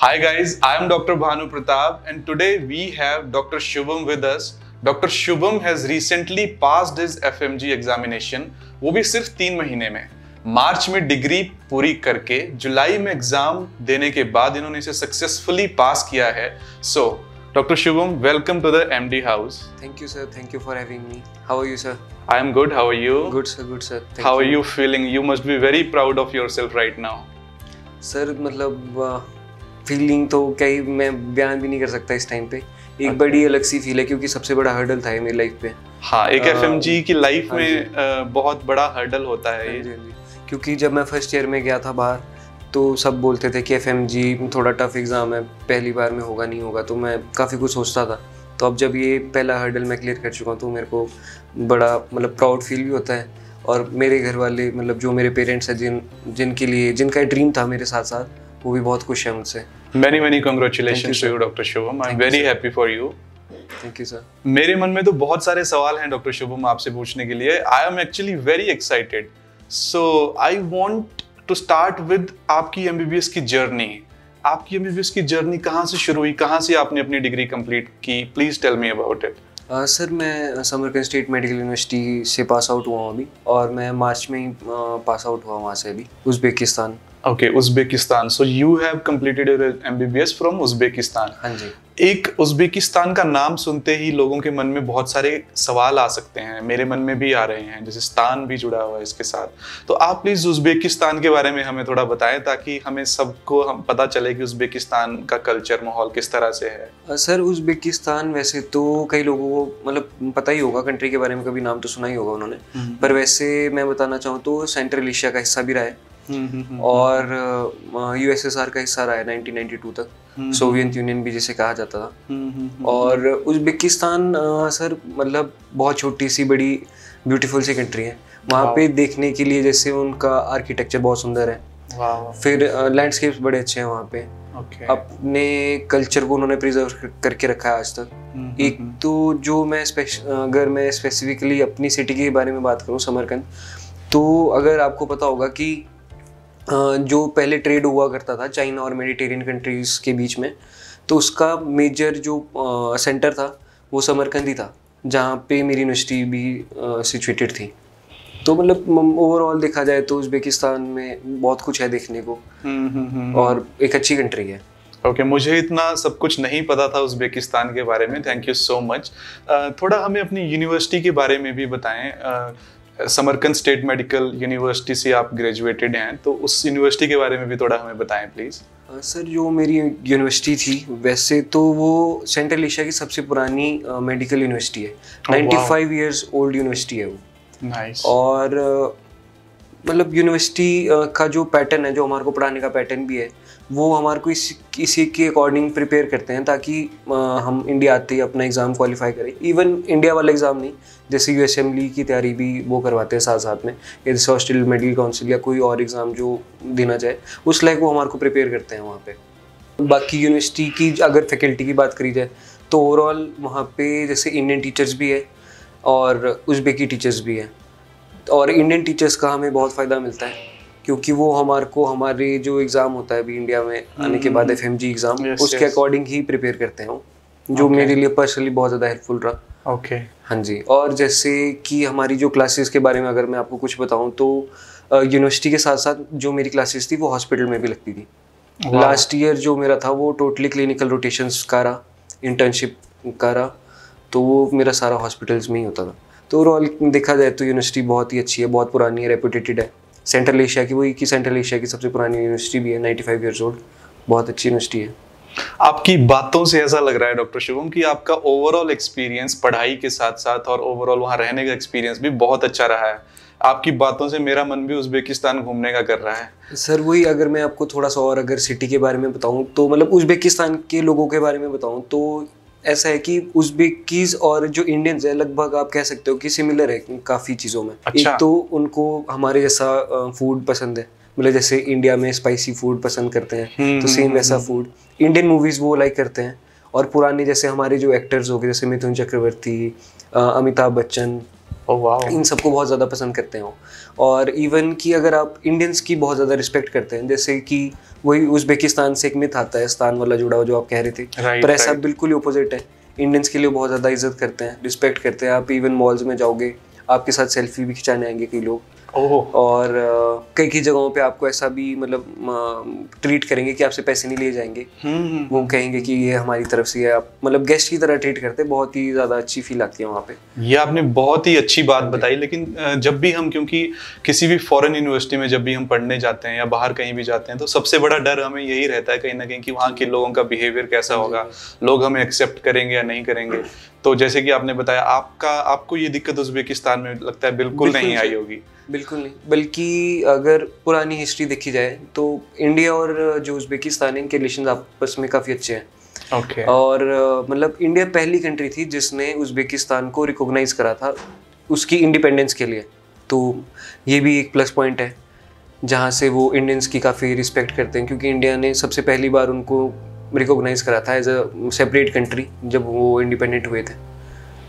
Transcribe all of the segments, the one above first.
Hi guys, I am Dr. Bhanu Pratap and today we have Dr. Shubham with us. Dr. Shubham has recently passed his FMG examination, वो भी सिर्फ 3 महीने में। मार्च में degree पूरी करके जुलाई में एग्जाम देने के बाद इन्होंने इसे सक्सेसफुली पास किया है। So, Dr. Shubham, welcome to the MD house. Thank you, sir. Thank you for having me. How are you, sir? I am good. How are you? Good, sir. Good, sir. Thank How you. are you feeling? You must be very proud of yourself right now. Sir मतलब feeling तो क्या ही मैं बयान भी नहीं कर सकता इस टाइम पे। एक बड़ी अलग सी फील है क्योंकि सबसे बड़ा हर्डल था ये मेरी लाइफ पे। हाँ, एक FMG की लाइफ में बहुत बड़ा हर्डल होता है ये। क्योंकि जब मैं फर्स्ट ईयर में गया था बाहर तो सब बोलते थे कि FMG थोड़ा टफ एग्ज़ाम है, पहली बार में होगा नहीं होगा, तो मैं काफ़ी कुछ सोचता था। तो अब जब ये पहला हर्डल मैं क्लियर कर चुका हूँ तो मेरे को बड़ा मतलब प्राउड फील भी होता है। और मेरे घर वाले मतलब जो मेरे पेरेंट्स हैं जिनके लिए जिनका ड्रीम था मेरे साथ साथ, वो भी बहुत खुश है मुझसे। Many congratulations to you, Dr. Shubham. I'm very happy for you. Thank you, sir. मेरे मन में तो बहुत सारे सवाल हैं डॉक्टर शुभम आपसे पूछने के लिए। I am actually very excited. So I want to start with आपकी MBBS की जर्नी। आपकी MBBS की जर्नी कहाँ से शुरू हुई, कहाँ से आपने अपनी डिग्री कंप्लीट की? Please tell me about it. Sir मैं समरकंद स्टेट मेडिकल यूनिवर्सिटी से पास आउट हुआ हूँ अभी, और मैं मार्च में ही पास आउट हुआ वहाँ से अभी Uzbekistan. Okay, Uzbekistan. So you have completed your MBBS from Uzbekistan. हाँ जी। एक उज़्बेकिस्तान का नाम सुनते ही लोगों के मन में बहुत सारे सवाल आ सकते हैं, मेरे मन में भी आ रहे हैं, जैसे स्तान भी जुड़ा हुआ है इसके साथ। तो आप प्लीज उज़्बेकिस्तान के बारे में हमें थोड़ा बताएं ताकि हमें सबको हम पता चले कि उज़्बेकिस्तान का कल्चर माहौल किस तरह से है। सर उज़्बेकिस्तान वैसे तो कई लोगों को मतलब पता ही होगा, कंट्री के बारे में कभी नाम तो सुना ही होगा उन्होंने, पर वैसे मैं बताना चाहूँ तो सेंट्रल एशिया का हिस्सा भी रहा है और USSR का हिस्सा रहा है 1992 तक, सोवियत यूनियन भी जिसे कहा जाता था। और उज़्बेकिस्तान सर मतलब बहुत छोटी सी बड़ी ब्यूटीफुल सी कंट्री है। वहाँ पे देखने के लिए जैसे उनका आर्किटेक्चर बहुत सुंदर है, फिर लैंडस्केप्स बड़े अच्छे हैं वहाँ पे। अपने कल्चर को उन्होंने प्रिजर्व करके रखा है आज तक। एक तो जो मैं अगर मैं स्पेसिफिकली अपनी सिटी के बारे में बात करूँ समरकंद, तो अगर आपको पता होगा कि जो पहले ट्रेड हुआ करता था चाइना और मेडिटेरियन कंट्रीज़ के बीच में, तो उसका मेजर जो सेंटर था वो समरकंद ही था, जहाँ पे मेरी यूनिवर्सिटी भी सिचुएटेड थी। तो मतलब ओवरऑल देखा जाए तो उज़्बेकिस्तान में बहुत कुछ है देखने को और एक अच्छी कंट्री है। ओके, मुझे इतना सब कुछ नहीं पता था उज़्बेकिस्तान के बारे में। Thank you so much. थोड़ा हमें अपनी यूनिवर्सिटी के बारे में भी बताएं। समरकंद स्टेट मेडिकल यूनिवर्सिटी से आप ग्रेजुएटेड हैं, तो उस यूनिवर्सिटी के बारे में भी थोड़ा हमें बताएं प्लीज़। सर जो मेरी यूनिवर्सिटी थी वैसे तो वो सेंट्रल एशिया की सबसे पुरानी मेडिकल यूनिवर्सिटी है। 95 इयर्स ओल्ड यूनिवर्सिटी है वो। नाइस। और मतलब यूनिवर्सिटी का जो पैटर्न है, जो हमारे को पढ़ाने का पैटर्न भी है, वो हमारे को इसी के अकॉर्डिंग प्रिपेयर करते हैं ताकि हम इंडिया आते ही अपना एग्ज़ाम क्वालिफाई करें। इवन इंडिया वाला एग्ज़ाम नहीं, जैसे USMLE की तैयारी भी वो करवाते हैं साथ साथ में, जैसे ऑस्ट्रेलियन मेडिकल काउंसिल या कोई और एग्ज़ाम जो देना चाहे उस लायक वो हमारे को प्रिपेयर करते हैं वहाँ पे। बाकी यूनिवर्सिटी की अगर फैकल्टी की बात करी जाए तो ओवरऑल वहाँ पे जैसे इंडियन टीचर्स भी है और उज़्बेकी टीचर्स भी हैं। और इंडियन टीचर्स का हमें बहुत फ़ायदा मिलता है क्योंकि वो हमारे को हमारे जो एग्ज़ाम होता है अभी इंडिया में आने के बाद FMG एग्ज़ाम, उसके अकॉर्डिंग ही प्रिपेयर करते हैं, जो मेरे लिए पर्सनली बहुत ज़्यादा हेल्पफुल रहा। ओके। हाँ जी। और जैसे कि हमारी जो क्लासेस के बारे में अगर मैं आपको कुछ बताऊँ तो यूनिवर्सिटी के साथ साथ जो मेरी क्लासेस थी वो हॉस्पिटल में भी लगती थी। लास्ट ईयर जो मेरा था वो टोटली क्लिनिकल रोटेशंस का रहा, इंटर्नशिप का रहा, तो वो मेरा सारा हॉस्पिटल्स में ही होता था। तो ओवरऑल देखा जाए तो यूनिवर्सिटी बहुत ही अच्छी है, बहुत पुरानी है, रेपुटेटेड है। सेंट्रल एशिया की, वही की सेंट्रल एशिया की सबसे पुरानी यूनिवर्सिटी भी है, 95 इयर्स ओल्ड, बहुत अच्छी यूनिवर्सिटी है। आपकी बातों से ऐसा लग रहा है डॉक्टर शुभम कि आपका ओवरऑल एक्सपीरियंस पढ़ाई के साथ साथ और ओवरऑल वहाँ रहने का एक्सपीरियंस भी बहुत अच्छा रहा है। आपकी बातों से मेरा मन भी उज़्बेकिस्तान घूमने का कर रहा है। सर वही अगर मैं आपको थोड़ा सा और अगर सिटी के बारे में बताऊँ तो मतलब उज़्बेकिस्तान के लोगों के बारे में बताऊँ तो ऐसा है कि उज़्बेकीज और जो इंडियंस है लगभग आप कह सकते हो कि सिमिलर है काफ़ी चीज़ों में। अच्छा। एक तो उनको हमारे जैसा फूड पसंद है, मतलब जैसे इंडिया में स्पाइसी फूड पसंद करते हैं तो सेम वैसा फूड। इंडियन मूवीज़ वो लाइक करते हैं, और पुराने जैसे हमारे जो एक्टर्स हो गए जैसे मिथुन चक्रवर्ती, अमिताभ बच्चन, ओह वाह। इन सबको बहुत ज़्यादा पसंद करते हैं वो। और इवन कि अगर आप इंडियंस की बहुत ज़्यादा रिस्पेक्ट करते हैं, जैसे कि वही उज़्बेकिस्तान से एक मिथ आता है स्थान वाला जुड़ा हुआ जो आप कह रहे थे, पर ऐसा बिल्कुल ही अपोजिट है। इंडियंस के लिए बहुत ज़्यादा इज्जत करते हैं, रिस्पेक्ट करते हैं। आप इवन मॉल्स में जाओगे, आपके साथ सेल्फी भी खिंचाने आएंगे कई लोग। और कई कई जगहों पे आपको ऐसा भी मतलब ट्रीट करेंगे कि आपसे पैसे नहीं लिए जाएंगे। वो कहेंगे कि ये हमारी तरफ से है, आप मतलब गेस्ट की तरह ट्रीट करते हैं। बहुत ही ज़्यादा अच्छी फील आती है वहाँ पे। ये आपने बहुत ही अच्छी बात बताई। लेकिन जब भी हम, क्योंकि किसी भी फॉरेन यूनिवर्सिटी में जब भी हम पढ़ने जाते हैं या बाहर कहीं भी जाते हैं, तो सबसे बड़ा डर हमें यही रहता है कहीं ना कहीं कि वहाँ के लोगों का बिहेवियर कैसा होगा, लोग हमें एक्सेप्ट करेंगे या नहीं करेंगे। तो जैसे कि आपने बताया, आपको ये दिक्कत उज़्बेकिस्तान में लगता है बिल्कुल नहीं आई होगी। बिल्कुल नहीं, बल्कि अगर पुरानी हिस्ट्री देखी जाए तो इंडिया और जो उज़्बेकिस्तान है, इनके रिलेशन आपस में काफ़ी अच्छे हैं। ओके। और मतलब इंडिया पहली कंट्री थी जिसने उज़्बेकिस्तान को रिकॉग्नाइज करा था उसकी इंडिपेंडेंस के लिए। तो ये भी एक प्लस पॉइंट है जहाँ से वो इंडियंस की काफ़ी रिस्पेक्ट करते हैं, क्योंकि इंडिया ने सबसे पहली बार उनको रिकॉग्नाइज करा था एज अ सेपरेट कंट्री जब वो इंडिपेंडेंट हुए थे।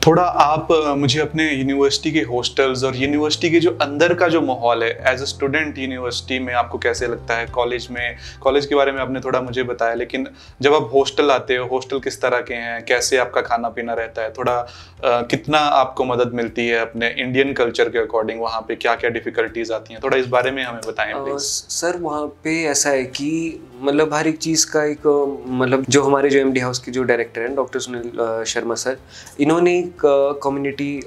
थोड़ा आप मुझे अपने यूनिवर्सिटी के हॉस्टल्स और यूनिवर्सिटी के जो अंदर का जो माहौल है एज अ स्टूडेंट यूनिवर्सिटी में आपको कैसे लगता है? कॉलेज के बारे में आपने थोड़ा मुझे बताया, लेकिन जब आप हॉस्टल आते हो, हॉस्टल किस तरह के हैं, कैसे आपका खाना पीना रहता है? थोड़ा कितना आपको मदद मिलती है अपने इंडियन कल्चर के अकॉर्डिंग? वहाँ पे क्या क्या डिफिकल्टीज आती हैं, थोड़ा इस बारे में हमें बताएं प्लीज। सर वहाँ पे ऐसा है कि मतलब हर एक चीज़ का एक मतलब जो हमारे जो MD हाउस के जो डायरेक्टर हैं डॉक्टर सुनील शर्मा सर, इन्होंने एक कम्युनिटी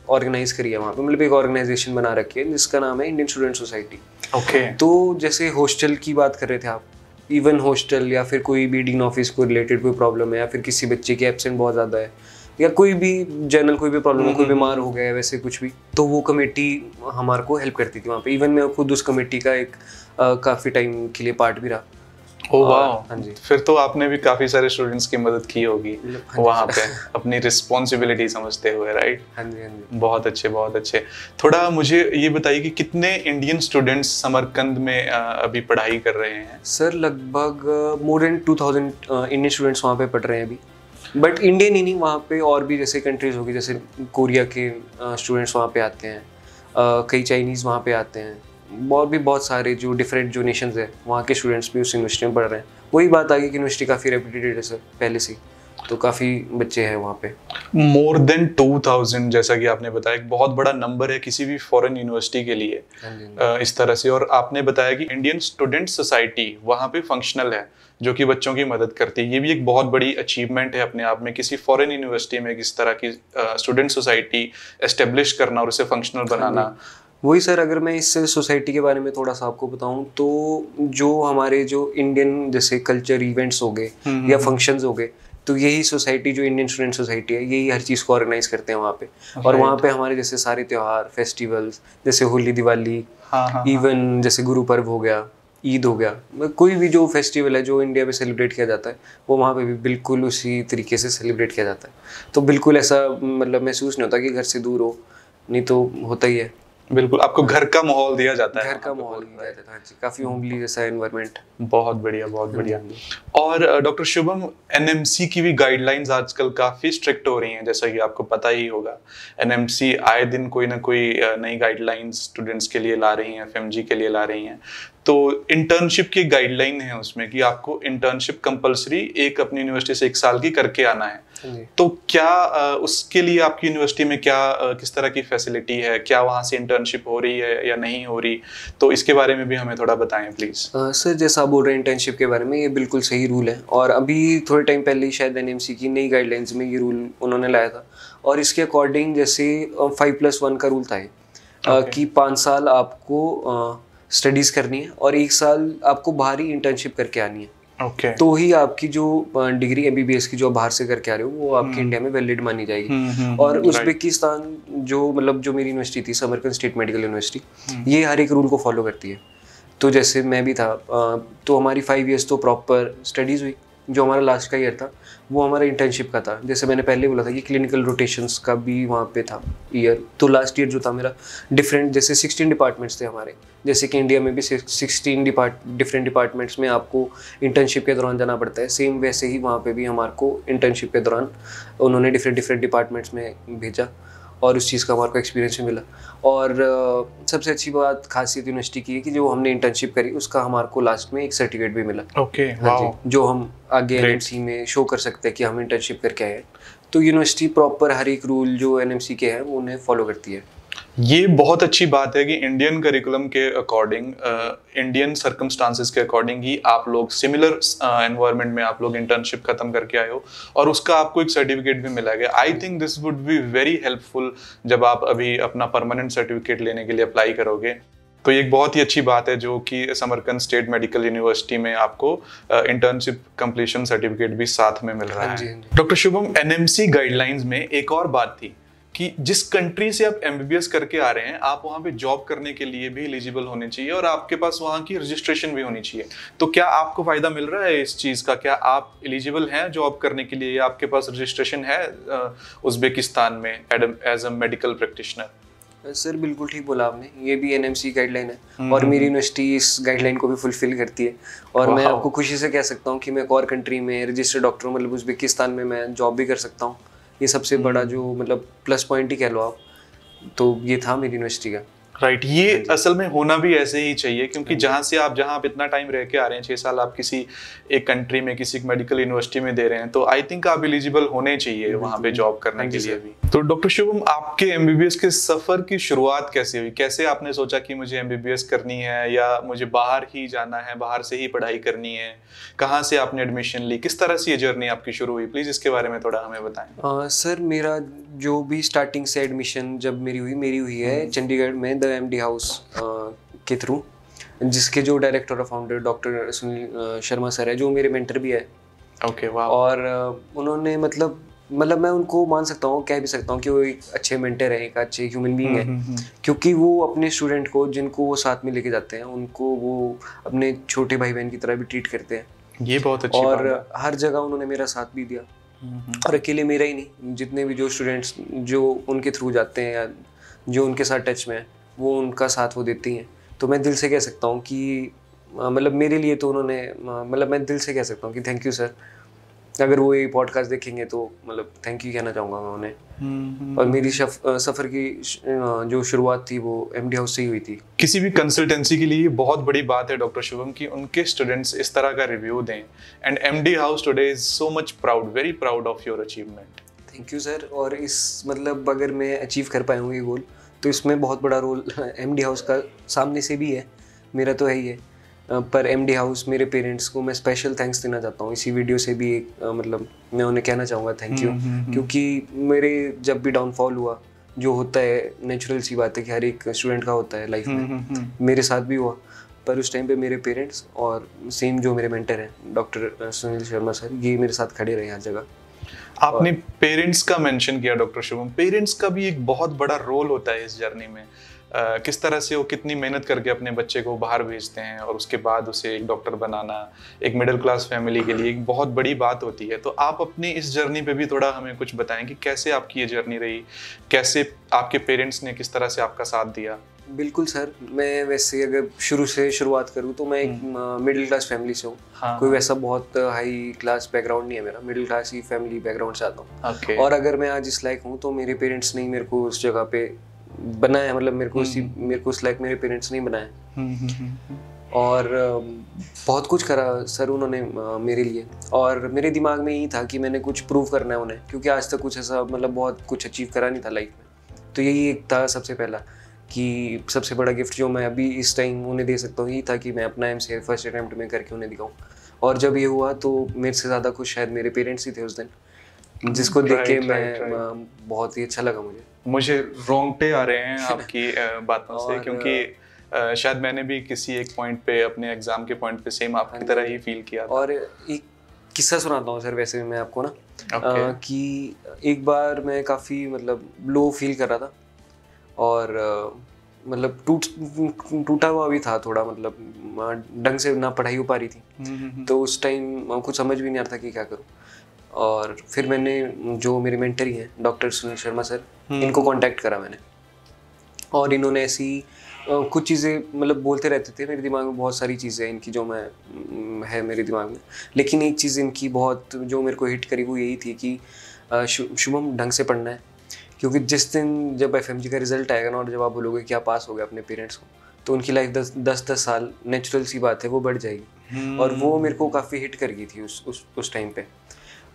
ऑर्गेनाइज करी है वहाँ पे, मतलब एक ऑर्गेनाइजेशन बना रखी है जिसका नाम है इंडियन स्टूडेंट सोसाइटी। ओके। तो जैसे हॉस्टल की बात कर रहे थे आप, इवन हॉस्टल या फिर कोई भी डीन ऑफिस को रिलेटेड कोई प्रॉब्लम है, या फिर किसी बच्चे की एब्सेंट बहुत ज़्यादा है, या कोई भी जनरल कोई भी प्रॉब्लम है, कोई बीमार हो गया है, वैसे कुछ भी, तो वो कमेटी हमारे को हेल्प करती थी वहाँ पे। इवन मैं खुद उस कमेटी का एक काफ़ी टाइम के लिए पार्ट भी रहा। ओह वाह। हाँ जी। फिर तो आपने भी काफी सारे स्टूडेंट्स की मदद की होगी वहाँ पे, अपनी रिस्पॉन्सिबिलिटी समझते हुए, राइट? हाँ जी, हाँ जी। बहुत अच्छे, बहुत अच्छे। थोड़ा मुझे ये बताइए कि कितने इंडियन स्टूडेंट्स समरकंद में अभी पढ़ाई कर रहे हैं? सर लगभग मोर देन 2000 इंडियन स्टूडेंट्स वहाँ पे पढ़ रहे हैं अभी। बट इंडियन ही नहीं, वहाँ पे और भी जैसे कंट्रीज होगी, जैसे कोरिया के स्टूडेंट्स वहाँ पे आते हैं, कई चाइनीज़ वहाँ पे आते हैं, और भी बहुत सारे जो डिफरेंट जो नेशंस है वहाँ के स्टूडेंट्स भी उस यूनिवर्सिटी में पढ़ रहे हैं। वही बात आ गई कि यूनिवर्सिटी काफ़ी रेप्यूटेड है सर पहले से, तो काफ़ी बच्चे हैं वहाँ पे। मोर देन 2000 जैसा कि आपने बताया, एक बहुत बड़ा नंबर है किसी भी फॉरेन यूनिवर्सिटी के लिए। इस तरह से, और आपने बताया कि इंडियन स्टूडेंट सोसाइटी वहाँ पे फंक्शनल है जो कि बच्चों की मदद करती है। ये भी एक बहुत बड़ी अचीवमेंट है अपने आप में, किसी फॉरेन यूनिवर्सिटी में किस तरह की स्टूडेंट सोसाइटी एस्टेब्लिश करना और उसे फंक्शनल बनाना। वही सर, अगर मैं इस सोसाइटी के बारे में थोड़ा सा आपको बताऊं तो जो हमारे जो इंडियन जैसे कल्चर इवेंट्स हो गए या फंक्शंस हो गए, तो यही सोसाइटी जो इंडियन स्टूडेंट सोसाइटी है यही हर चीज़ को ऑर्गेनाइज करते हैं वहाँ पे। और वहाँ पे हमारे जैसे सारे त्यौहार, फेस्टिवल्स, जैसे होली, दिवाली, इवन जैसे गुरु पर्व हो गया, ईद हो गया, कोई भी जो फेस्टिवल है जो इंडिया में सेलिब्रेट किया जाता है वो वहाँ पे भी बिल्कुल उसी तरीके से सेलिब्रेट किया जाता है। तो बिल्कुल ऐसा मतलब महसूस नहीं होता कि घर से दूर हो, नहीं तो होता ही है। बिल्कुल, आपको घर का माहौल दिया जाता है। घर का माहौल दिया जाता है जी, काफ़ी होमली जैसा एनवायरनमेंट। बहुत बढ़िया, बहुत बढ़िया। और डॉक्टर शुभम, NMC की भी गाइडलाइंस आजकल काफ़ी स्ट्रिक्ट हो रही हैं, जैसा कि आपको पता ही होगा। NMC आए दिन कोई ना कोई नई गाइडलाइंस स्टूडेंट्स के लिए ला रही हैं, FMG के लिए ला रही हैं। तो इंटर्नशिप की गाइडलाइन है उसमें कि आपको इंटर्नशिप कंपलसरी एक अपनी यूनिवर्सिटी से 1 साल की करके आना है। तो क्या उसके लिए आपकी यूनिवर्सिटी में क्या किस तरह की फैसिलिटी है? क्या वहाँ से इंटर्नशिप हो रही है या नहीं हो रही? तो इसके बारे में भी हमें थोड़ा बताएं प्लीज। सर जैसा आप बोल रहे हैं इंटर्नशिप के बारे में, ये बिल्कुल सही रूल है, और अभी थोड़े टाइम पहले ही शायद NMC की नई गाइडलाइंस में ये रूल उन्होंने लाया था। और इसके अकॉर्डिंग जैसे 5+1 का रूल था कि 5 साल आपको स्टडीज़ करनी है और 1 साल आपको बाहर ही इंटर्नशिप करके आनी है। तो ही आपकी जो डिग्री MBBS की जो बाहर से करके आ रहे हो वो आपकी इंडिया में वैलिड मानी जाएगी। और उज़्बेकिस्तान जो मतलब जो मेरी यूनिवर्सिटी थी, समरकंद स्टेट मेडिकल यूनिवर्सिटी, ये हर एक रूल को फॉलो करती है। तो जैसे मैं भी था, तो हमारी 5 ईयर्स तो प्रॉपर स्टडीज़ हुई। जो हमारा लास्ट का ईयर था वो हमारा इंटर्नशिप का था। जैसे मैंने पहले बोला था कि क्लिनिकल रोटेशंस का भी वहाँ पे था ईयर। तो लास्ट ईयर जो था मेरा डिफरेंट, जैसे 16 डिपार्टमेंट्स थे हमारे, जैसे कि इंडिया में भी 16 डिफरेंट डिपार्टमेंट्स में आपको इंटर्नशिप के दौरान जाना पड़ता है, सेम वैसे ही वहाँ पे भी हमारे को इंटर्नशिप के दौरान उन्होंने डिफरेंट डिपार्टमेंट्स में भेजा। और उस चीज़ का हमारे को एक्सपीरियंस भी मिला। और सबसे अच्छी बात खासियत यूनिवर्सिटी की है कि जो हमने इंटर्नशिप करी उसका हमारे को लास्ट में एक सर्टिफिकेट भी मिला। ओके, हाँ जी, जो हम आगे एनएमसी में शो कर सकते हैं कि हम इंटर्नशिप करके आए हैं। तो यूनिवर्सिटी प्रॉपर हर एक रूल जो एनएमसी के हैं वो उन्हें फॉलो करती है। ये बहुत अच्छी बात है कि इंडियन करिकुलम के अकॉर्डिंग, इंडियन सर्कमस्टांसेस के अकॉर्डिंग ही आप लोग सिमिलर एनवायरनमेंट में आप लोग इंटर्नशिप खत्म करके आए हो और उसका आपको एक सर्टिफिकेट भी मिला है। I think this would be very helpful जब आप अभी अपना परमानेंट सर्टिफिकेट लेने के लिए अप्लाई करोगे। तो ये एक बहुत ही अच्छी बात है जो कि समरकंद स्टेट मेडिकल यूनिवर्सिटी में आपको इंटर्नशिप कंप्लीशन सर्टिफिकेट भी साथ में मिल रहा है। डॉक्टर शुभम, एनएमसी गाइडलाइंस में एक और बात थी कि जिस कंट्री से आप एमबीबीएस करके आ रहे हैं आप वहां पे जॉब करने के लिए भी एलिजिबल होने चाहिए और आपके पास वहां की रजिस्ट्रेशन भी होनी चाहिए। तो क्या आपको फायदा मिल रहा है इस चीज का? क्या आप एलिजिबल हैं जॉब करने के लिए या आपके पास रजिस्ट्रेशन है उज्बेकिस्तान में as a medical practitioner? Sir बिल्कुल ठीक बोला आपने, ये भी एनएमसी गाइडलाइन है और मेरी यूनिवर्सिटी इस गाइडलाइन को भी फुलफिल करती है। और मैं आपको खुशी से कह सकता हूँ कि मैं एक और कंट्री में रजिस्टर्ड डॉक्टर हूँ, मतलब उज्बेकिस्तान में मैं जॉब भी कर सकता हूँ। ये सबसे बड़ा जो मतलब प्लस पॉइंट ही कह लो आप, तो ये था मेरी यूनिवर्सिटी का। राइट, ये असल में होना भी ऐसे ही चाहिए क्योंकि जहाँ आप इतना टाइम रह के आ रहे हैं, 6 साल आप किसी एक कंट्री में किसी मेडिकल यूनिवर्सिटी में दे रहे हैं, तो आई थिंक आप एलिजिबल होने चाहिए वहाँ पे जॉब करने के लिए भी। तो डॉक्टर शुभम, आपके एमबीबीएस के सफर की शुरुआत कैसे हुई? कैसे आपने सोचा कि मुझे एमबीबीएस करनी है या मुझे बाहर ही जाना है, बाहर से ही पढ़ाई करनी है? कहाँ से आपने एडमिशन ली? किस तरह से ये जर्नी आपकी शुरू हुई? प्लीज इसके बारे में थोड़ा हमें बताएं। सर मेरा जो भी स्टार्टिंग से एडमिशन जब मेरी हुई है चंडीगढ़ में द एमडी हाउस के थ्रू, जिसके जो डायरेक्टर और founder doctor Sunil Sharma sir है, जो मेरे मेंटर भी है। ओके, वाह। और उन्होंने मतलब मैं उनको मान सकता हूँ, कह भी सकता हूँ कि वो एक अच्छे मेंटर है, एक अच्छे ह्यूमन बीइंग है, क्योंकि वो अपने स्टूडेंट को जिनको वो साथ में लेके जाते हैं उनको वो अपने छोटे भाई बहन की तरह भी ट्रीट करते हैं। ये बहुत अच्छी और हर जगह उन्होंने मेरा साथ भी दिया। और अकेले मेरा ही नहीं, जितने भी जो स्टूडेंट्स जो उनके थ्रू जाते हैं या जो उनके साथ टच में है वो उनका साथ वो देती हैं। तो मैं दिल से कह सकता हूँ कि मतलब मेरे लिए तो उन्होंने मतलब मैं दिल से कह सकता हूँ कि थैंक यू सर। अगर वो ये पॉडकास्ट देखेंगे तो मतलब थैंक यू कहना चाहूँगा मैं उन्हें। और मेरी सफ़र की जो शुरुआत थी वो एमडी हाउस से ही हुई थी। किसी भी कंसल्टेंसी के लिए बहुत बड़ी बात है डॉक्टर शुभम कि उनके स्टूडेंट्स इस तरह का रिव्यू दें, and MD house today is so much proud, very proud of your achievement. Thank you sir. और इस मतलब अगर मैं अचीव कर पाया हूँ ये गोल, तो इसमें बहुत बड़ा रोल एमडी हाउस का सामने से भी है, मेरा तो है ही है, पर एमडी हाउस मेरे पेरेंट्स को मैं स्पेशल थैंक्स देना चाहता हूँ इसी वीडियो से भी। एक मतलब मैं उन्हें कहना चाहूँगा थैंक यू, क्योंकि मेरे जब भी डाउनफॉल हुआ, जो होता है नेचुरल सी बात है कि हर एक स्टूडेंट का होता है लाइफ में, मेरे साथ भी हुआ, पर उस टाइम पे मेरे पेरेंट्स और सेम जो मेरे मेंटर हैं डॉक्टर सुनील शर्मा सर, ये मेरे साथ खड़े रहे हर जगह। आपने पेरेंट्स का मेंशन किया डॉक्टर शुभम, पेरेंट्स का भी एक बहुत बड़ा रोल होता है इस जर्नी में। किस तरह से वो कितनी मेहनत करके अपने बच्चे को बाहर भेजते हैं और उसके बाद उसे एक डॉक्टर बनाना एक मिडिल क्लास फैमिली के लिए एक बहुत बड़ी बात होती है। तो आप अपनी इस जर्नी पे भी थोड़ा हमें कुछ बताएं कि कैसे आपकी ये जर्नी रही, कैसे आपके पेरेंट्स ने किस तरह से आपका साथ दिया? बिल्कुल सर, मैं वैसे अगर शुरुआत करूँ तो मैं एक मिडिल क्लास फैमिली से हूँ। हाँ, कोई वैसा बहुत हाई क्लास बैकग्राउंड नहीं है मेरा, मिडिल क्लास ही फैमिली बैकग्राउंड से आता हूँ। okay. और अगर मैं आज इस लायक हूँ तो मेरे पेरेंट्स ने मेरे को उस जगह पे बनाया, मतलब मेरे को उस लायक मेरे पेरेंट्स नहीं बनाया। और बहुत कुछ करा सर उन्होंने मेरे लिए, और मेरे दिमाग में यही था कि मैंने कुछ प्रूव करना है उन्हें, क्योंकि आज तक कुछ ऐसा मतलब बहुत कुछ अचीव करा नहीं था लाइफ में। तो यही एक था सबसे पहला कि सबसे बड़ा गिफ्ट जो मैं अभी इस टाइम उन्हें दे सकता हूँ, यही था कि मैं अपना एमसीए फर्स्ट अटेम्प्ट में करके उन्हें दिखाऊँ। और जब ये हुआ तो मेरे से ज़्यादा खुश शायद मेरे पेरेंट्स ही थे उस दिन, जिसको देख के मैं बहुत ही अच्छा लगा। मुझे रोंगटे आ रहे हैं आपकी बातों से, क्योंकि शायद मैंने भी किसी एक पॉइंट पे अपने एग्जाम के पॉइंट पे सेम आपकी तरह ही फील किया था। और एक किस्सा सुनाता हूँ सर वैसे मैं आपको ना, कि एक बार मैं काफ़ी मतलब लो फील कर रहा था और मतलब टूटा हुआ भी था थोड़ा, मतलब ढंग से ना पढ़ाई हो पा रही थी। तो उस टाइम कुछ समझ भी नहीं आ रहा था कि क्या करूँ। और फिर मैंने जो मेरे मेंटर ही हैं डॉक्टर सुनील शर्मा सर, इनको कांटेक्ट करा मैंने, और इन्होंने ऐसी कुछ चीज़ें मतलब बोलते रहते थे मेरे दिमाग में, बहुत सारी चीज़ें इनकी जो मैं है मेरे दिमाग में, लेकिन एक चीज़ इनकी बहुत जो मेरे को हिट करी वो यही थी कि शुभम ढंग से पढ़ना है, क्योंकि जिस दिन जब एफएमजी का रिजल्ट आएगा ना और जब आप बोलोगे कि आप पास हो गए अपने पेरेंट्स को, तो उनकी लाइफ 10 साल नेचुरल सी बात है वो बढ़ जाएगी। और वो मेरे को काफ़ी हिट कर गई थी उस टाइम पे,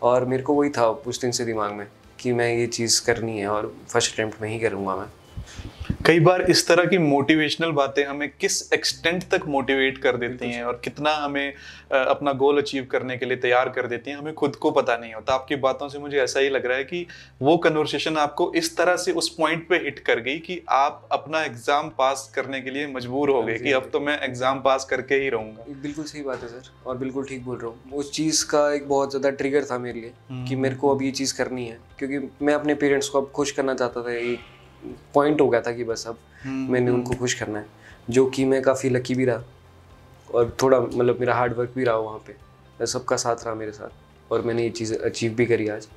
और मेरे को वही था उस दिन से दिमाग में कि मैं ये चीज़ करनी है और फर्स्ट अटेम्प्ट में ही करूँगा मैं। कई बार इस तरह की मोटिवेशनल बातें हमें किस एक्सटेंट तक मोटिवेट कर देती हैं और कितना हमें अपना गोल अचीव करने के लिए तैयार कर देती हैं, हमें खुद को पता नहीं होता। आपकी बातों से मुझे ऐसा ही लग रहा है कि वो कन्वर्सेशन आपको इस तरह से उस पॉइंट पे हिट कर गई कि आप अपना एग्जाम पास करने के लिए मजबूर हो गए कि अब तो मैं एग्जाम पास करके ही रहूंगा। बिल्कुल सही बात है सर, और बिल्कुल ठीक बोल रहा हूँ। उस चीज़ का एक बहुत ज़्यादा ट्रिगर था मेरे लिए कि मेरे को अब ये चीज़ करनी है, क्योंकि मैं अपने पेरेंट्स को अब खुश करना चाहता था। एक पॉइंट हो गया था कि बस अब मैंने उनको खुश करना है, जो कि मैं काफ़ी लकी भी रहा और थोड़ा मतलब मेरा हार्ड वर्क भी रहा वहाँ पे, सबका साथ रहा मेरे साथ, और मैंने ये चीज़ अचीव भी करी आज।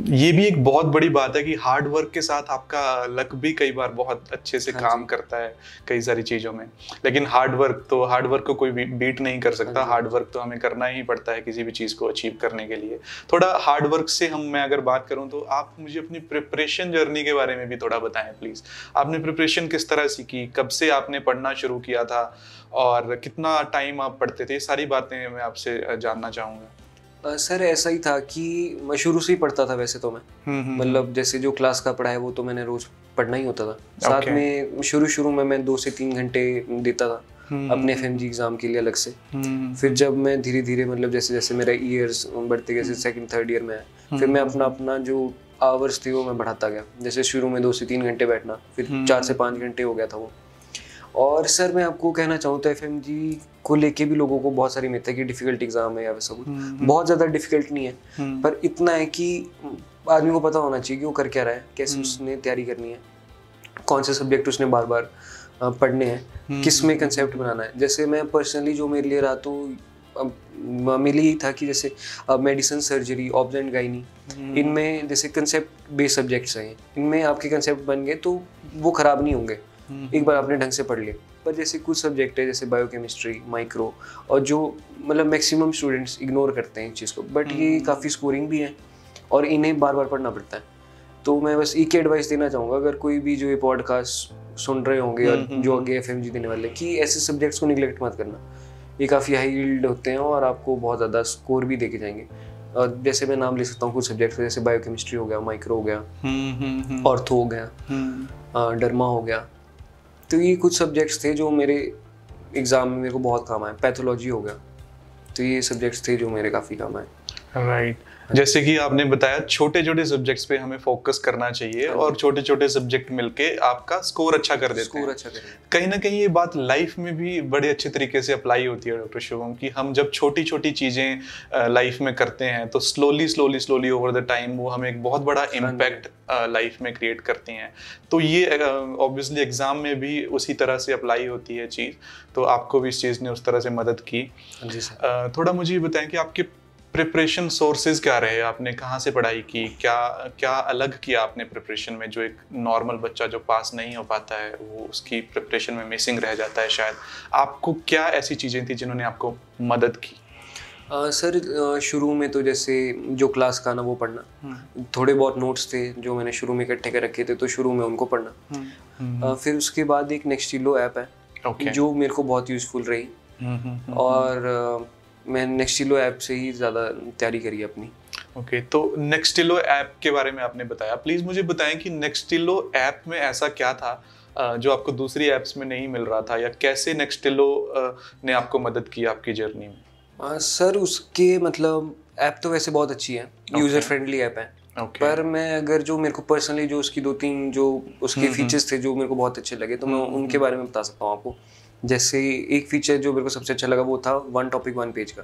ये भी एक बहुत बड़ी बात है कि हार्ड वर्क के साथ आपका लक भी कई बार बहुत अच्छे से काम करता है कई सारी चीज़ों में। लेकिन हार्ड वर्क को कोई बीट नहीं कर सकता। हार्ड वर्क तो हमें करना ही पड़ता है किसी भी चीज़ को अचीव करने के लिए। थोड़ा हार्ड वर्क से मैं अगर बात करूं तो आप मुझे अपनी प्रिपरेशन जर्नी के बारे में भी थोड़ा बताएं प्लीज़। आपने प्रिपरेशन किस तरह से की, कब से आपने पढ़ना शुरू किया था और कितना टाइम आप पढ़ते थे, ये सारी बातें मैं आपसे जानना चाहूँगा। सर ऐसा ही था कि मैं शुरू से ही पढ़ता था वैसे तो मैं, मतलब जैसे जो क्लास का पढ़ा है वो तो मैंने रोज पढ़ना ही होता था। साथ में शुरू में मैं 2 से 3 घंटे देता था अपने एफएमजी एग्जाम के लिए अलग से। फिर जब मैं धीरे धीरे मतलब जैसे जैसे मेरा ईयर्स बढ़ते गए, सेकंड थर्ड ईयर में फिर मैं अपना जो आवर्स थे वो मैं बढ़ाता गया। जैसे शुरू में 2 से 3 घंटे बैठना, फिर 4 से 5 घंटे हो गया था वो। और सर मैं आपको कहना चाहूँ तो एफएमजी को लेके भी लोगों को बहुत सारी मिथ है कि डिफिकल्ट एग्जाम है या वैसा कुछ। बहुत ज़्यादा डिफिकल्ट नहीं है, पर इतना है कि आदमी को पता होना चाहिए कि वो कर क्या रहा है, कैसे उसने तैयारी करनी है, कौन से सब्जेक्ट उसने बार बार पढ़ने हैं, किस में कंसेप्ट बनाना है। जैसे मैं पर्सनली जो मेरे लिए रहा तो मेरे लिए था कि जैसे medicine, surgery, obs and gynae, इनमें जैसे कंसेप्ट बेस्ड सब्जेक्ट्स हैं, इनमें आपके कंसेप्ट बन गए तो वो ख़राब नहीं होंगे एक बार आपने ढंग से पढ़ लिया। पर जैसे कुछ सब्जेक्ट है जैसे बायोकेमिस्ट्री, माइक्रो, और जो मतलब मैक्सिमम स्टूडेंट्स इग्नोर करते हैं इस चीज़ को, बट ये काफ़ी स्कोरिंग भी है और इन्हें बार बार पढ़ना पड़ता है। तो मैं बस एक एडवाइस देना चाहूँगा अगर कोई भी जो ये पॉडकास्ट सुन रहे होंगे और जो आगे एफएमजी देने वाले, कि ऐसे सब्जेक्ट्स को निगलेक्ट मत करना। ये काफ़ी हाई यील्ड होते हैं और आपको बहुत ज़्यादा स्कोर भी देके जाएंगे। और जैसे मैं नाम ले सकता हूँ कुछ सब्जेक्ट्स, जैसे बायोकेमिस्ट्री हो गया, माइक्रो हो गया, ऑर्थो हो गया, डर्मा हो गया। तो ये कुछ सब्जेक्ट्स थे जो मेरे एग्ज़ाम में मेरे को बहुत काम आए। पैथोलॉजी हो गया, तो ये सब्जेक्ट्स थे जो मेरे काफ़ी काम आए। राइट, जैसे कि आपने बताया छोटे छोटे सब्जेक्ट्स पे हमें फोकस करना चाहिए और छोटे छोटे सब्जेक्ट मिलके आपका स्कोर अच्छा कर देते हैं। कहीं ना कहीं ये बात लाइफ में भी बड़े अच्छे तरीके से अप्लाई होती है डॉक्टर शुभम, कि हम जब छोटी छोटी चीज़ें लाइफ में करते हैं तो स्लोली ओवर द टाइम वो हमें एक बहुत बड़ा इम्पैक्ट लाइफ में क्रिएट करती हैं। तो ये ऑब्वियसली एग्जाम में भी उसी तरह से अप्लाई होती है चीज़, तो आपको भी इस चीज़ ने उस तरह से मदद की। जी सर। थोड़ा मुझे ये बताएं कि आपके प्रिपरेशन सोर्सेज क्या रहे, आपने कहाँ से पढ़ाई की, क्या अलग किया आपने प्रिपरेशन में, जो एक नॉर्मल बच्चा जो पास नहीं हो पाता है वो उसकी प्रिपरेशन में मिसिंग रह जाता है शायद। आपको क्या ऐसी चीज़ें थी जिन्होंने आपको मदद की? सर शुरू में तो जैसे जो क्लास का ना वो पढ़ना, थोड़े बहुत नोट्स थे जो मैंने शुरू में इकट्ठे कर रखे थे तो शुरू में उनको पढ़ना। फिर उसके बाद एक नेक्स्टिलो ऐप है जो मेरे को बहुत यूज़फुल रही और मैं नेक्स्टिलो ऐप से ही ज़्यादा तैयारी करी अपनी। ओके, तो नेक्स्टिलो ऐप के बारे में आपने बताया, प्लीज़ मुझे बताएं कि नेक्स्टिलो ऐप में ऐसा क्या था जो आपको दूसरी ऐप्स में नहीं मिल रहा था, या कैसे नेक्स्टिलो ने आपको मदद की आपकी जर्नी में? सर उसके मतलब ऐप तो वैसे बहुत अच्छी है, यूज़र फ्रेंडली ऐप है। पर मैं अगर जो मेरे को पर्सनली जो उसकी 2-3 जो उसके फीचर्स थे जो मेरे को बहुत अच्छे लगे तो मैं उनके बारे में बता सकता हूँ आपको। जैसे एक फीचर जो मेरे को सबसे अच्छा लगा वो था 1 टॉपिक 1 पेज का।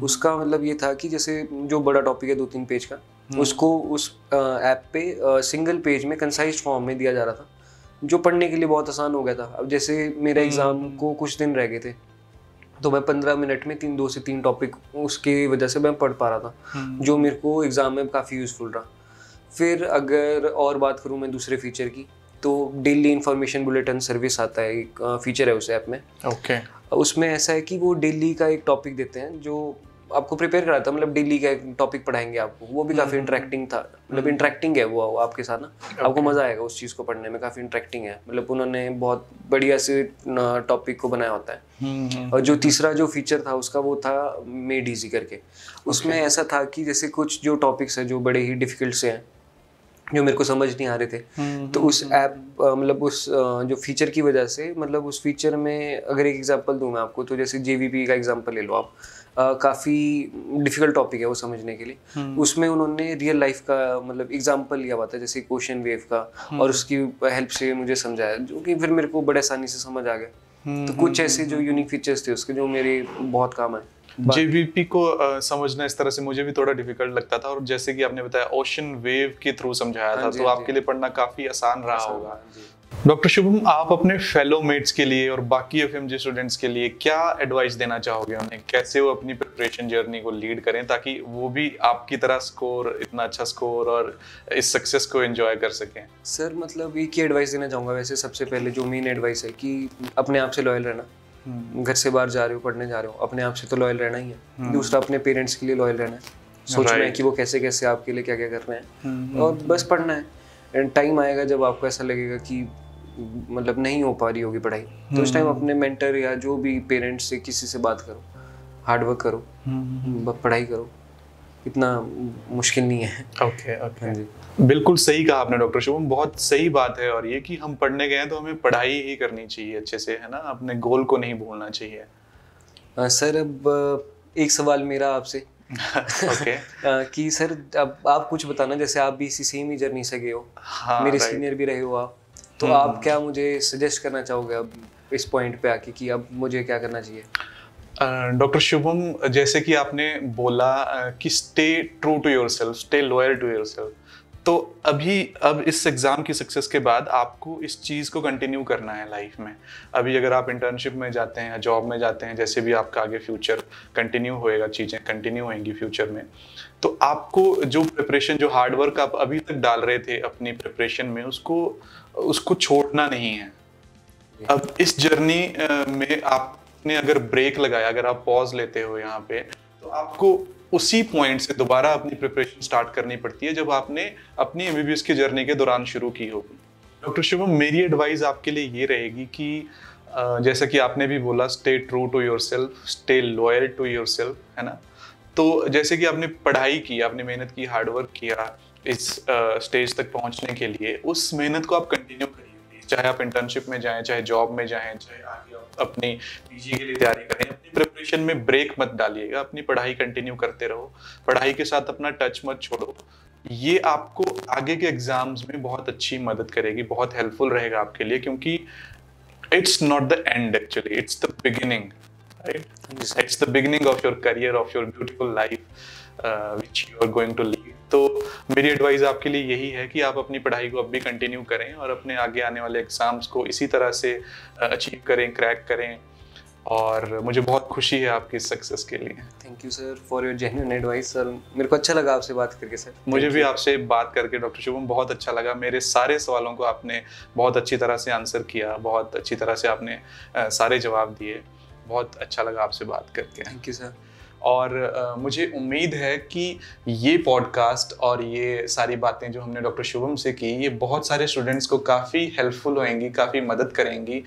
उसका मतलब ये था कि जैसे जो बड़ा टॉपिक है 2-3 पेज का, उसको उस ऐप पे सिंगल पेज में कंसाइज फॉर्म में दिया जा रहा था, जो पढ़ने के लिए बहुत आसान हो गया था। अब जैसे मेरा एग्ज़ाम को कुछ दिन रह गए थे तो मैं 15 मिनट में 2 से 3 टॉपिक उसकी वजह से मैं पढ़ पा रहा था, जो मेरे को एग्ज़ाम में काफ़ी यूज़फुल रहा। फिर अगर और बात करूँ मैं दूसरे फीचर की, तो डेली इंफॉर्मेशन बुलेटिन सर्विस आता है, एक फीचर है उस ऐप में। ओके। उसमें ऐसा है कि वो डेली का एक टॉपिक देते हैं जो आपको प्रिपेयर कराता है, मतलब डेली का एक टॉपिक पढ़ाएंगे आपको, वो भी काफ़ी इंटरेक्टिंग था, मतलब इंटरेक्टिंग है वो आपके साथ ना, आपको मज़ा आएगा उस चीज़ को पढ़ने में, काफ़ी इंटरेक्टिंग है, मतलब उन्होंने बहुत बढ़िया से टॉपिक को बनाया होता है। और जो तीसरा जो फीचर था उसका वो था मेड ईजी करके, उसमें ऐसा था कि जैसे कुछ जो टॉपिक्स है जो बड़े ही डिफिकल्ट से हैं, जो मेरे को समझ नहीं आ रहे थे, तो उस ऐप मतलब उस जो फीचर की वजह से, मतलब उस फीचर में अगर एक एग्जांपल दूं मैं आपको, तो जैसे जेवीपी का एग्जांपल ले लो आप, काफ़ी डिफिकल्ट टॉपिक है वो समझने के लिए, उसमें उन्होंने रियल लाइफ का मतलब एग्जांपल लिया हुआ था, जैसे क्वेश्चन वेव का, और उसकी हेल्प से मुझे समझाया, जो कि फिर मेरे को बड़े आसानी से समझ आ गया। तो कुछ ऐसे जो यूनिक फीचर्स थे उसके जो मेरे बहुत काम आए। जेवीपी को समझना इस तरह से मुझे भी थोड़ा डिफिकल्ट लगता था, और जैसे कि आपने बताया ओशन वेव के थ्रू समझाया था, तो आपके लिए पढ़ना काफी आसान रहा होगा। डॉक्टर शुभम, आप अपने फेलो मेट्स के लिए और बाकी एफएमजी स्टूडेंट्स के लिए क्या एडवाइस देना चाहोगे उन्हें, कैसे वो अपनी प्रिपरेशन जर्नी को लीड करें ताकि वो भी आपकी तरह इतना अच्छा स्कोर और इस सक्सेस को एंजॉय कर सकें? सर मतलब एक ही एडवाइस देना चाहूँगा वैसे, सबसे पहले जो मेन एडवाइस है कि अपने आप से लॉयल रहना, घर से बाहर जा रहे हो, पढ़ने जा रहे हो, अपने आप से तो लॉयल रहना ही है। दूसरा, अपने पेरेंट्स के लिए लॉयल रहना है, सोचना है कि वो कैसे कैसे आपके लिए क्या क्या कर रहे हैं, और बस पढ़ना है। एंड टाइम आएगा जब आपको ऐसा लगेगा कि मतलब नहीं हो पा रही होगी पढ़ाई, तो उस टाइम अपने मेंटर या जो भी पेरेंट्स से किसी से बात करो, हार्ड वर्क करो, पढ़ाई करो, इतना मुश्किल नहीं है। ओके ओके, बिल्कुल सही कहा आपने डॉक्टर शुभम, बहुत सही बात है। और ये कि हम पढ़ने गए हैं तो हमें पढ़ाई ही करनी चाहिए अच्छे से, है ना, अपने गोल को नहीं भूलना चाहिए। सर अब एक सवाल मेरा आपसे ओके कि सर अब आप कुछ बताना, जैसे आप भी इसी सेम ही जर्नी से गए हो, मेरे सीनियर भी रहे हो आप, तो आप क्या मुझे सजेस्ट करना चाहोगे अब इस पॉइंट पे आके कि अब मुझे क्या करना चाहिए? डॉक्टर शुभम, जैसे कि आपने बोला कि stay true to yourself, stay loyal to yourself, तो अब इस एग्ज़ाम की सक्सेस के बाद आपको इस चीज़ को कंटिन्यू करना है लाइफ में। अभी अगर आप इंटर्नशिप में जाते हैं या जॉब में जाते हैं, जैसे भी आपका आगे फ्यूचर कंटिन्यू होएगा, चीज़ें कंटिन्यू होंगी फ्यूचर में, तो आपको जो प्रिपरेशन, जो हार्डवर्क आप अभी तक डाल रहे थे अपनी प्रिपरेशन में, उसको छोड़ना नहीं है। अब इस जर्नी में आपने अगर ब्रेक लगाया, अगर आप पॉज लेते हो यहाँ पे, तो आपको उसी पॉइंट से दोबारा अपनी प्रिपरेशन स्टार्ट करनी पड़ती है जब आपने अपनी एमबीबीएस की जर्नी के दौरान शुरू की होगी। डॉक्टर शुभम, मेरी एडवाइस आपके लिए ये रहेगी कि जैसा कि आपने भी बोला, stay true to yourself, stay loyal to yourself, है ना। तो जैसे कि आपने पढ़ाई की, आपने मेहनत की, हार्डवर्क किया इस स्टेज तक पहुंचने के लिए, उस मेहनत को आप कंटिन्यू करिए, चाहे आप इंटर्नशिप में जाएं, चाहे जॉब में जाएं, चाहे आगे अपनी पीजी के लिए तैयारी करें, अपनी प्रिपरेशन में ब्रेक मत डालिएगा, अपनी पढ़ाई कंटिन्यू करते रहो, पढ़ाई के साथ अपना टच मत छोड़ो। ये आपको आगे के एग्जाम्स में बहुत अच्छी मदद करेगी, बहुत हेल्पफुल रहेगा आपके लिए, क्योंकि it's not the end, actually it's the beginning, right? It's the beginning of your career, of your beautiful life which you are going to lead. तो मेरी एडवाइस आपके लिए यही है कि आप अपनी पढ़ाई को अब भी कंटिन्यू करें और अपने आगे आने वाले एग्जाम्स को इसी तरह से अचीव करें, क्रैक करें, और मुझे बहुत खुशी है आपकी सक्सेस के लिए। Thank you sir for your genuine advice sir, मेरे को अच्छा लगा आपसे बात करके सर। मुझे भी आपसे बात करके डॉक्टर शुभम बहुत अच्छा लगा, मेरे सारे सवालों को आपने बहुत अच्छी तरह से आंसर किया, बहुत अच्छी तरह से आपने सारे जवाब दिए, बहुत अच्छा लगा आपसे बात करके। Thank you sir. और मुझे उम्मीद है कि ये पॉडकास्ट और ये सारी बातें जो हमने डॉक्टर शुभम से की, ये बहुत सारे स्टूडेंट्स को काफ़ी हेल्पफुल होंगी, काफ़ी मदद करेंगी।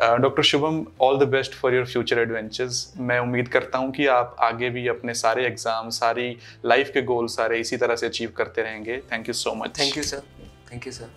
Doctor Shubham, all the best for your future adventures. मैं उम्मीद करता हूँ कि आप आगे भी अपने सारे एग्जाम, सारी लाइफ के गोल सारे इसी तरह से अचीव करते रहेंगे। Thank you so much. Thank you sir. Thank you sir.